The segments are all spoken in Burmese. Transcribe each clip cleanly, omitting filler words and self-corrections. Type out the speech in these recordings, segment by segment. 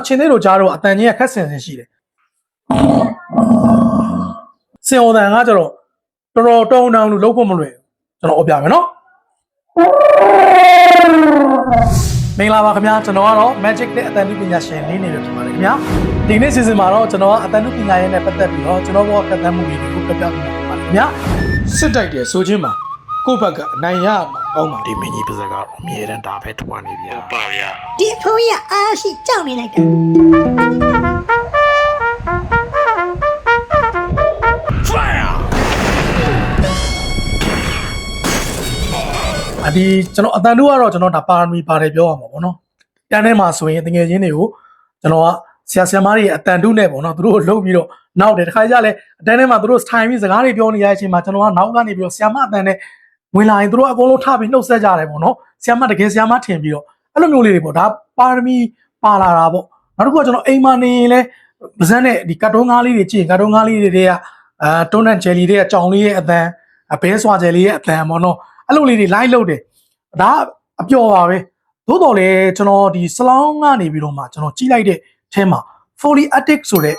ချင်းသေးတို့ကြားတော့အတန်ကြီးကခက်ဆင်ဆင်ရှိတယ်စင်အော်တန်ကကျတော့တော်တော်တုံတောင်းလို့လုံးဖို့မလွယ်ကျွန်တော်အပြမယ်နော်မင်္ဂလာပါခင်ဗျာကျွန်တော်ကတော့ Magic နဲ့အတန်တုပညာရှင်လေးနေလို့ဖြစ်ပါတယ်ခင်ဗျာဒီနေ့စီစဉ်မှာတော့ကျွန်တော်ကအတန်တုပညာရေးနဲ့ပတ်သက်ပြီးတော့ကျွန်တော်ဘောကတ်တမ်းမှုတွေကိုပြပြပေးမှာပါခင်ဗျာစစ်တိုက်တယ်ဆိုချင်းမှာကိုယ့်ဘက်ကအနိုင်ရမှာကောင်းပါဒီမင်းကြီးပါစကားအမြဲတမ်းဒါပဲထွားနေဗျာပါဗျာဒီအဖိုးရအားရှိကြောက်နေလိုက်တာဒီကျွန်တော်အတန်တုကတော့ကျွန်တော်ဒါပါရမီပါတယ်ပြောရမှာပေါ့နော်တန်းထဲမှာဆိုရင်တကယ်ချင်းတွေကိုကျွန်တော်ကဆရာမတွေအတန်တုနဲ့ပေါ့နော်သူတို့လှုပ်ပြီးတော့နောက်တယ်တခါကြလဲအတန်းထဲမှာသူတို့ထိုင်ပြီးစကားတွေပြောနေရတဲ့အချိန်မှာကျွန်တော်ကနောက်ကနေပြီးတော့ဆရာမအတန်နဲ့ဝင်လာရင်သူတို့အကုန်လုံးထပြီးနှုတ်ဆက်ကြတယ်ပေါ့နော်ဆရာမတကယ်ဆရာမထင်ပြီးတော့အဲ့လိုမျိုးလေးတွေပေါ့ဒါပါရမီပါလာတာပေါ့နောက်တစ်ခုကကျွန်တော်အိမ်မှာနေရင်လဲပါဇက်နဲ့ဒီကတ်တုံးကားလေးတွေကြည့်ကတ်တုံးကားလေးတွေကတွန်းတန်ဂျယ်လီတွေကကြောင်လေးရဲ့အတန်ဘဲဆွာဂျယ်လေးရဲ့အတန်ပေါ့နော်အဲ့လိုလေးတွေ live လုပ်တယ်ဒါအပျော်ပါပဲသို့တော်လည်းကျွန်တော်ဒီစလောင်းကနေပြီးတော့မှကျွန်တော်ကြည့်လိုက်တဲ့အထဲမှာ Foley Attic ဆိုတဲ့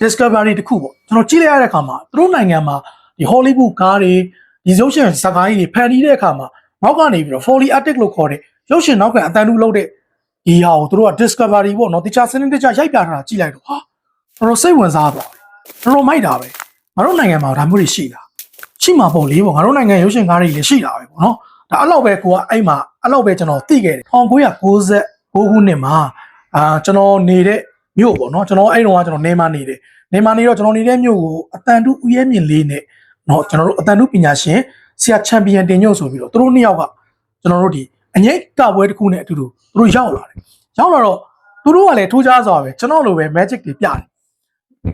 discovery တစ်ခုပေါ့ကျွန်တော်ကြည့်လိုက်ရတဲ့အခါမှာသူတို့နိုင်ငံမှာဒီ Hollywood ကားတွေဒီရုပ်ရှင်ဇာတ်ကားကြီးတွေဖန်တီးတဲ့အခါမှာနောက်ကနေပြီးတော့ Foley Attic လို့ခေါ်တဲ့ရုပ်ရှင်နောက်ကအတန်တူလုပ်တဲ့ဒီဟာကိုသူတို့က discovery ပေါ့နော်တခြားစနစ်တကျရိုက်ပြထားတာကြည့်လိုက်တော့ဟာတော်စိတ်ဝင်စားသွားတယ်တော်မိုက်တာပဲငါတို့နိုင်ငံမှာဒါမျိုးတွေရှိလားရှိမှာပေါ့လေပေါ့ငါတို့နိုင်ငံရုပ်ရှင်ကားတွေလည်းရှိတာပဲပေါ့နော်ဒါအဲ့လောက်ပဲကိုကအဲ့မှာအဲ့လောက်ပဲကျွန်တော်သိခဲ့တယ်1996ခုနှစ်မှာကျွန်တော်နေတဲ့မြို့ပေါ့နော်ကျွန်တော်အဲ့တုန်းကကျွန်တော်နေမှာနေတယ်နေမှာနေတော့ကျွန်တော်နေတဲ့မြို့ကိုအတန်တူဦးရဲမြင့်လေးနဲ့နော်ကျွန်တော်တို့အတန်တူပညာရှင်ဆရာချန်ပီယံတင်ညွတ်ဆိုပြီးတော့သူတို့နှစ်ယောက်ကကျွန်တော်တို့ဒီအငိတ်ကပွဲတစ်ခုနဲ့အတူတူသူတို့ရောက်လာတယ်ရောက်လာတော့သူတို့ကလည်းထူးခြားစွာပဲကျွန်တော်လိုပဲ magic တွေပြတယ်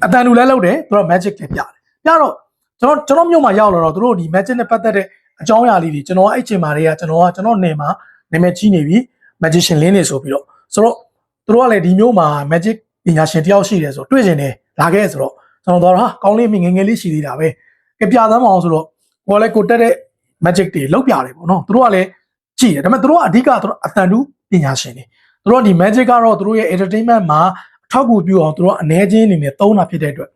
အတန်တူလည်းလုပ်တယ်သူတို့ magic တွေပြတယ်ပြတော့ကျွန်တော်မြို့မှာရောက်လာတော့သူတို့ဒီ magic နဲ့ပတ်သက်တဲ့အကြောင်းအရာလေးတွေကျွန်တော်အဲ့ချိန်မှာတွေကကျွန်တော်နေမှာနာမည်ကြီးနေပြီ magician လင်းနေဆိုပြီးတော့ဆိုတော့သူတို့ကလည်းဒီမျိုးမှာ magic ပညာရှင်တယောက်ရှိတယ်ဆိုတော့တွေ့ကျင်တယ်လာခဲ့ဆိုတော့ကျွန်တော်တော့ဟာကောင်းလေးမိငယ်ငယ်လေးရှိသေးတာပဲကြပြသမ်းမအောင်ဆိုတော့ကိုယ်လည်းကိုတက်တဲ့ magic တွေလောက်ပြတယ်ပေါ့နော်သူတို့ကလည်းကြည့်တယ်ဒါပေမဲ့သူတို့ကအဓိကသူတို့အတန်တူပညာရှင်တွေသူတို့ကဒီ magic ကတော့သူတို့ရဲ့ entertainment မှာအထောက်အကူပြုအောင်သူတို့အနေချင်းအနေနဲ့သုံးတာဖြစ်တဲ့အတွက်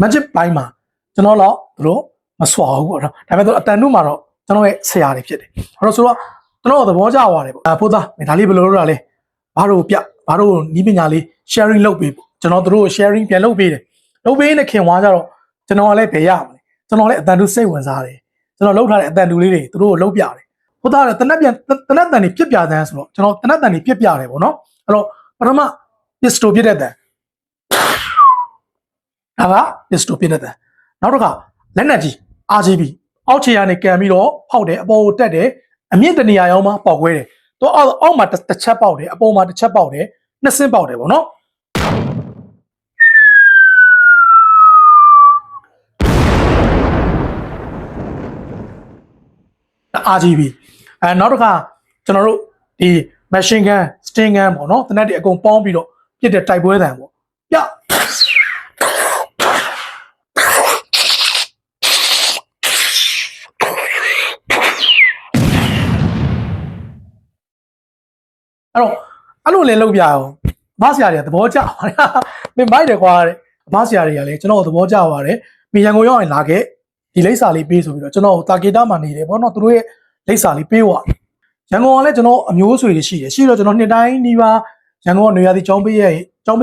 magic ပိုင်းမှာကျွန်တော်တော့သူတို့မစွာဘူးပေါ့နော်ဒါပေမဲ့သူအတန်တူမှာတော့ကျွန်တော်ရဲ့ဆရာတွေဖြစ်တယ်အဲ့တော့ဆိုတော့ကျွန်တော်သဘောကျသွားတယ်ပေါ့ဖိုးသားဒါလေးဘယ်လိုလုပ်ရလဲဘာလို့နီးပညာလေး sharing လုပ်ပေးပေါ့ကျွန်တော်တို့ sharing ပြန်လုပ်ပေးတယ်လုပ်ပေးနေခင်ွားကြတော့ကျွန်တော်ကလည်းဘယ်ရမလဲကျွန်တော်လည်းအတန်တူစိတ်ဝင်စားတယ်ကျွန်တော်လုပ်ထားတဲ့အတန်တူလေးတွေသူတို့ကိုလုပ်ပြတယ်ဖိုးသားလည်းတနက်တန်တွေပြစ်ပြသန်းဆိုတော့ကျွန်တော်တနက်တန်တွေပြစ်ပြတယ်ပေါ့နော်အဲ့တော့ပထမ pistol ပြစ်တဲ့တန်ဒါက pistol ပြစ်တဲ့တန်နောက်တစ်ခါလက်နက်ကြီး RGB အောက်ခြေကနေကန်ပြီးတော့ဖောက်တယ်အပေါ်ကိုတက်တယ်အမြင့်တနေရာရောင်းမှပေါက်ခွဲတယ်တော့အောက်မှာတစ်ချက်ပေါက်တယ်အပေါ်မှာတစ်ချက်ပေါက်တယ်နှစ်ဆင်းပေါက်တယ်ပေါ့နော်RGB နောက်တစ်ခါကျွန်တော်တို့ဒီ machine gun sting gun ပေါ့နော်တနက်တွေအကုန်ပေါင်းပြီးတော့ပြစ်တဲ့တိုက်ပွဲတံပေါ့ပြအဲ့လိုလည်းလုပ်ပြအောင်အမဆရာတွေကသဘောကျပါတယ်မင်းမိုက်တယ်ကွာတဲ့အမဆရာတွေကလည်းကျွန်တော်သဘောကျပါတယ်မိရန်ကုန်ရောက်ရင်လာခဲ့ဒီလိပ်စာလေးပေးဆိုပြီးတော့ကျွန်တော်တာဂီတာမှာနေတယ်ပေါ့နော်သူတို့ရဲ့လိပ်စာလေးပေးသွားရန်ကုန်ကလည်းကျွန်တော်အမျိုးအဆွေတွေရှိတယ်ရှိတော့ကျွန်တော်နှစ်တိုင်းဒီပါရန်ကုန်ကနေရာဒီကျောင်းပေး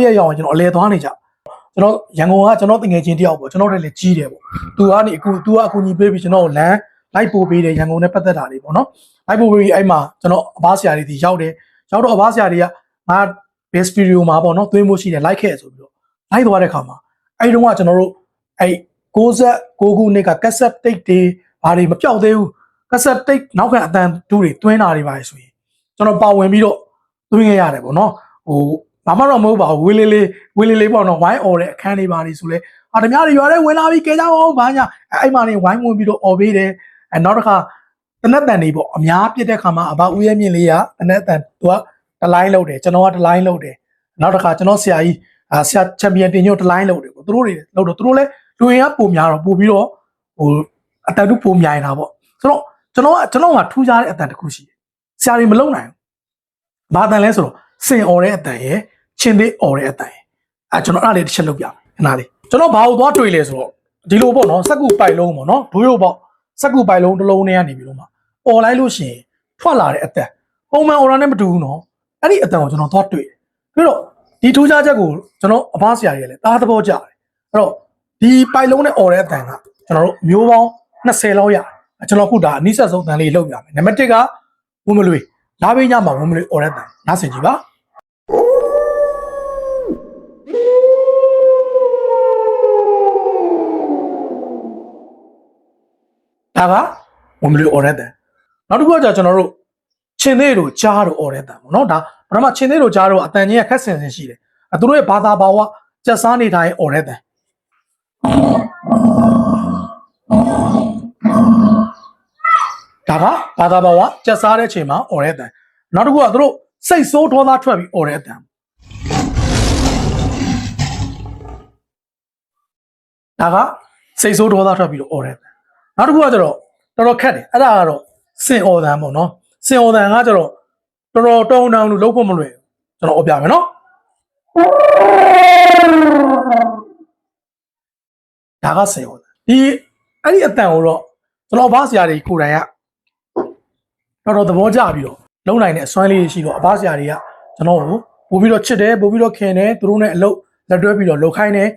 ရရောက်ရင်ကျွန်တော်အလဲသွားနေကြကျွန်တော်ရန်ကုန်ကကျွန်တော်တငယ်ချင်းတယောက်ပေါ့ကျွန်တော်တို့လည်းကြီးတယ်ပေါ့သူကအကူညီပေးပြီးကျွန်တော်ကိုလမ်းလိုက်ပို့ပေးတယ်ရန်ကုန်နဲ့ပတ်သက်တာတွေပေါ့နော်လိုက်ပို့ပေးပြီးအဲ့မှာကျွန်တော်အဘဆရာတွေဒီရောက်တယ်ရောက်တော့အဘဆရာတွေကငါ base video မှာပေါ့နော်သွင်းဖို့ရှိတယ်လိုက်ခဲ့ဆိုပြီးတော့လိုက်သွားတဲ့ခါမှာအဲ့တုန်းကကျွန်တော်တို့အဲ့69ခုနှစ်က cassette tape တွေဘာတွေမပြောက်သေးဘူး cassette tape နောက်ခံအတန်တူးတွေတွင်းတာတွေပါဆိုရင်ကျွန်တော်ပါဝင်ပြီးတော့သွင်းခဲ့ရတယ်ပေါ့နော်ဘာမှတော့မဟုတ်ပါဘူးဝေးလေးလေးပေါ့နော်ဝိုင်းអော်တဲ့အခန်းလေးပါနေဆိုလဲဓမြတွေရွာထဲဝင်လာပြီးကဲကြအောင်ဘာညာအဲ့မှာနေဝိုင်းဝင်ပြီးတော့អော်ပေးတယ်နောက်တစ်ခါတနက်တန်တွေပေါ့အများပြစ်တဲ့ခါမှာအဘဦးရဲမြင့်လေးကတနက်တန်သူကတလိုင်းလုပ်တယ်ကျွန်တော်ကတလိုင်းလုပ်တယ်နောက်တစ်ခါကျွန်တော်ဆရာကြီးဆရာချန်ပီယံတင်ညွတ်တလိုင်းလုပ်တယ်ပေါ့သူတို့တွေလုပ်တော့သူတို့လည်းလူရင်ကပုံများတော့ပို့ပြီးတော့အတန်တူပုံများနေတာပေါ့ဆိုတော့ကျွန်တော်ကထူးခြားတဲ့အတန်တစ်ခုရှိတယ်ဆရာတွေမလုံနိုင်ဘူးဘာအတန်လဲဆိုတော့စင်អော်တဲ့အတန်ရယ် ချင်းသေးអော်တဲ့အတိုင်ကျွန်တော်အဲ့ဒါလေးတစ်ချက်လုပ်ပြမယ်ခဏလေးကျွန်တော်ဘာလို့သွားတွေ့လဲဆိုတော့ဒီလိုပေါ့နော်စက်ကူပိုက်လုံးပေါ့နော်ဒိုးရိုးပေါ့စက်ကူပိုက်လုံးတစ်လုံးနဲ့ကနေပြီးတော့မှអော်လိုက်လို့ရှိရင်ထွက်လာတဲ့အတန်ပုံမှန်អော်တာနဲ့မတူဘူးနော်အဲ့ဒီအတန်ကိုကျွန်တော်သွားတွေ့တယ်ပြီးတော့ဒီထူးခြားချက်ကိုကျွန်တော်အဖားဆရာကြီးလည်းတားသဘောကျတယ်အဲ့တော့ဒီပိုက်လုံးနဲ့អော်တဲ့အတန်ကကျွန်တော်တို့မျိုးပေါင်း20လောက်ရတယ်ကျွန်တော်ခုဒါအနည်းဆက်ဆုံးတန်လေးလုပ်ပြမယ်နံပါတ်1ကဝင်းမလွေလာပေးကြမှာဝင်းမလွေអော်တဲ့အတန်နားဆင်ကြည့်ပါဒါကဝင်းမလွေអော်တဲ့အတန်နောက်တစ်ခုကကျွန်တော်တို့ချင်းသေးတို့ကြားတို့អော်တဲ့အတန်ပေါ့နော်ဒါပထမချင်းသေးတို့ကြားတို့အတန်ကြီးကခက်ဆင်ဆင်ရှိတယ်သူတို့ရဲ့ဘာသာဘာဝစက်စားနေတိုင်းអော်တဲ့အတန်ဒါကဘာသာဘာဝစက်စားတဲ့အချိန်မှာអော်တဲ့အတန်နောက်တစ်ခုကသူတို့စိတ်ဆိုးဒေါသထွက်ပြီးអော်တဲ့အတန်ဒါကစိတ်ဆိုးဒေါသထွက်ပြီးတော့អော်တဲ့အတန်နောက်တစ်ခုကကျတော့တော်တော်ခက်တယ်အဲ့ဒါကတော့စင်អော်တန်ပေါ့နော်စင်អော်တန်ကကျတော့တော်တော်တုံတောင်လို့လုံးဖို့မလွယ်ကျွန်တော်អော်ပြမယ်နော်ဒါကစင်អော်တန်ဒီအဲ့ဒီအတန်ကိုတော့ကျွန်တော်ဘားဆရာတွေကိုယ်တိုင်ကတော်တော်သဘောကျပြီးတော့လုံနိုင်တဲ့အစွမ်းလေးရှိတော့အဘားဆရာတွေကကျွန်တော်ကိုပို့ပြီးတော့ချစ်တယ်ပို့ပြီးတော့ခင်တယ်သူတို့နဲ့အလုပ်လက်တွဲပြီးတော့လှုပ်ခိုင်းတယ်